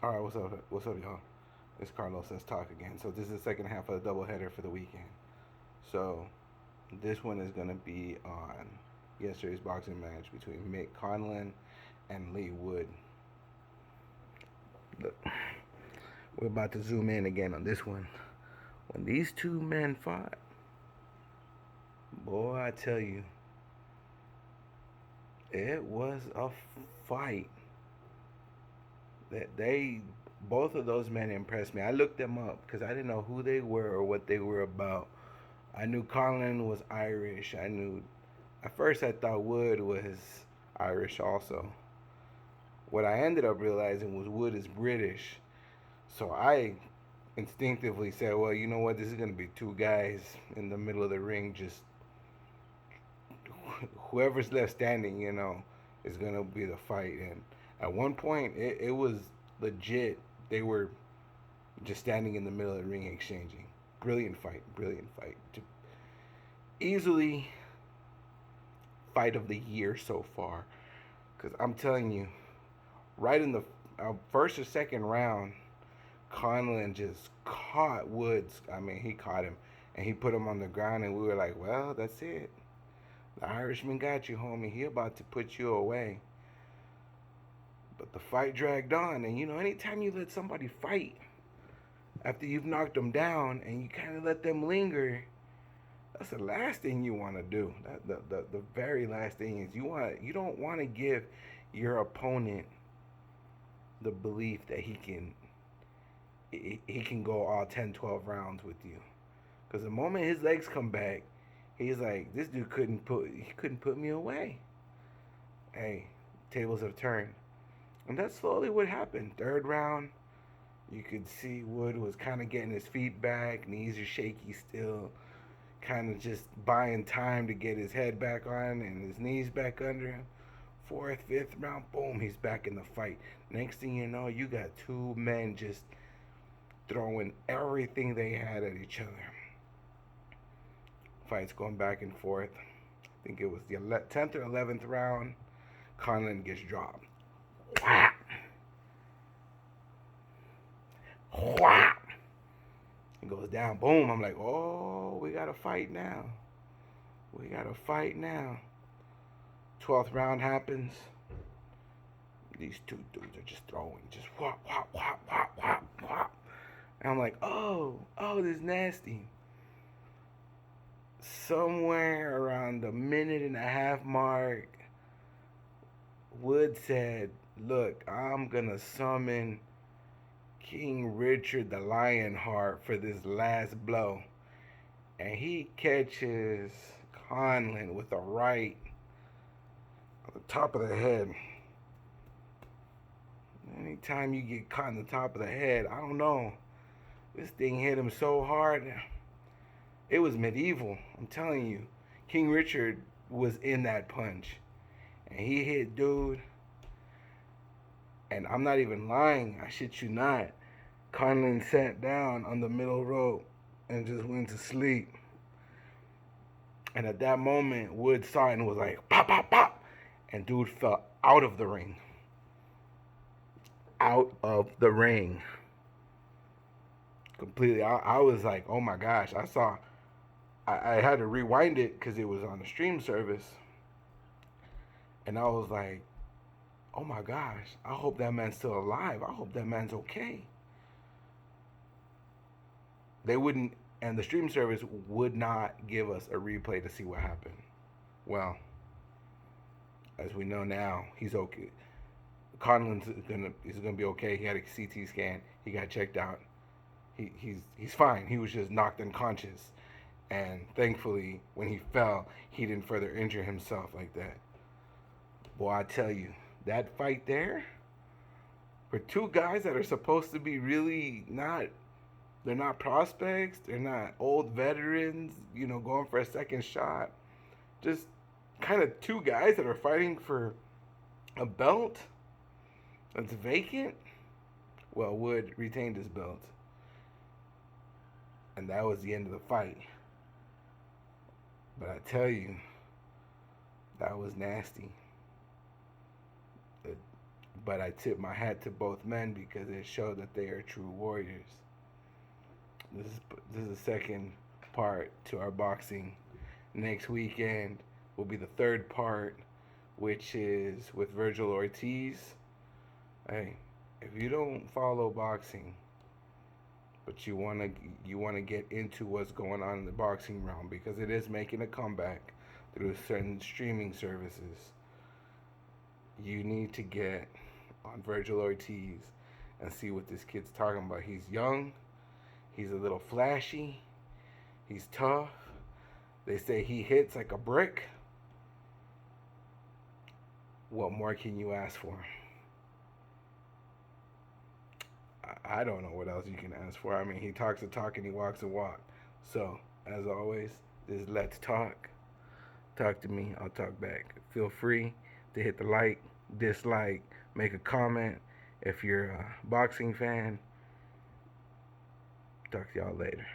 All right, what's up? What's up, y'all? It's Carlos. Let's talk again. So this is the second half of the doubleheader for the weekend. So this one is gonna be on yesterday's boxing match between Mick Conlon and Lee Wood. Look, we're about to zoom in again on this one. When these two men fought, boy, I tell you, it was a fight that both of those men impressed me. I looked them up because I didn't know who they were or what they were about. I knew Conlon was Irish. I knew at first I thought Wood was Irish also. What I ended up realizing was Wood is British. So I instinctively said, well, you know what? This is going to be two guys in the middle of the ring. Just whoever's left standing, is going to be the fight. And at one point, it was legit. They were just standing in the middle of the ring exchanging. Brilliant fight. Brilliant fight. Easily fight of the year so far. Because I'm telling you, right in the first or second round, Conlon just caught Woods. I mean, he caught him and he put him on the ground, and we were like, well, that's it. The Irishman got you, homie. He about to put you away. But the fight dragged on, and anytime you let somebody fight after you've knocked them down and you kind of let them linger, that's the last thing you want to do. The very last thing is you don't want to give your opponent the belief that he can go all 10, 12 rounds with you. Because the moment his legs come back, he's like, this dude couldn't put me away. Hey, tables have turned. And that's slowly what happened. Third round, you could see Wood was kind of getting his feet back, knees are shaky still, kind of just buying time to get his head back on and his knees back under him. Fourth, fifth round, boom, he's back in the fight. Next thing you know, you got two men just throwing everything they had at each other. Fights going back and forth. I think it was the 10th or 11th round. Conlon gets dropped. Whap! Whap! It goes down. Boom. I'm like, oh, we got to fight now. We got to fight now. 12th round happens. These two dudes are just throwing. Just whop, whop, whop, whop, whop, whop. And I'm like, oh, this is nasty. Somewhere around the minute and a half mark, Wood said, look, I'm going to summon King Richard the Lionheart for this last blow. And he catches Conlon with a right on the top of the head. Anytime you get caught on the top of the head, I don't know. This thing hit him so hard. It was medieval. I'm telling you. King Richard was in that punch. And he hit dude. And I'm not even lying. I shit you not. Conlon sat down on the middle rope and just went to sleep. And at that moment, Wood saw it and was like, pop, pop, pop. And dude fell out of the ring. Out of the ring. Completely. I was like, oh my gosh. I had to rewind it because it was on the stream service. And I was like, oh my gosh. I hope that man's still alive. I hope that man's okay. They wouldn't, and the stream service would not give us a replay to see what happened. Well, as we know now, he's okay. Conlon's gonna be okay. He had a CT scan. He got checked out. He's fine. He was just knocked unconscious, and thankfully, when he fell, he didn't further injure himself like that. Boy, I tell you, that fight there, for two guys that are supposed to be really not, they're not prospects, they're not old veterans, going for a second shot. Just kind of two guys that are fighting for a belt that's vacant. Well, Wood retained his belt. And that was the end of the fight. But I tell you, that was nasty. But I tip my hat to both men because it showed that they are true warriors. This is this is the second part to our boxing. Next weekend will be the third part, which is with Virgil Ortiz. Hey, if you don't follow boxing, but you wanna get into what's going on in the boxing realm because it is making a comeback through certain streaming services, you need to get on Virgil Ortiz and see what this kid's talking about. He's young, he's a little flashy, he's tough. They say he hits like a brick. What more can you ask for? I don't know what else you can ask for. I mean, he talks the talk and he walks the walk. So, as always, this is Let's Talk. Talk to me, I'll talk back. Feel free to hit the like, dislike, make a comment. If you're a boxing fan, talk to y'all later.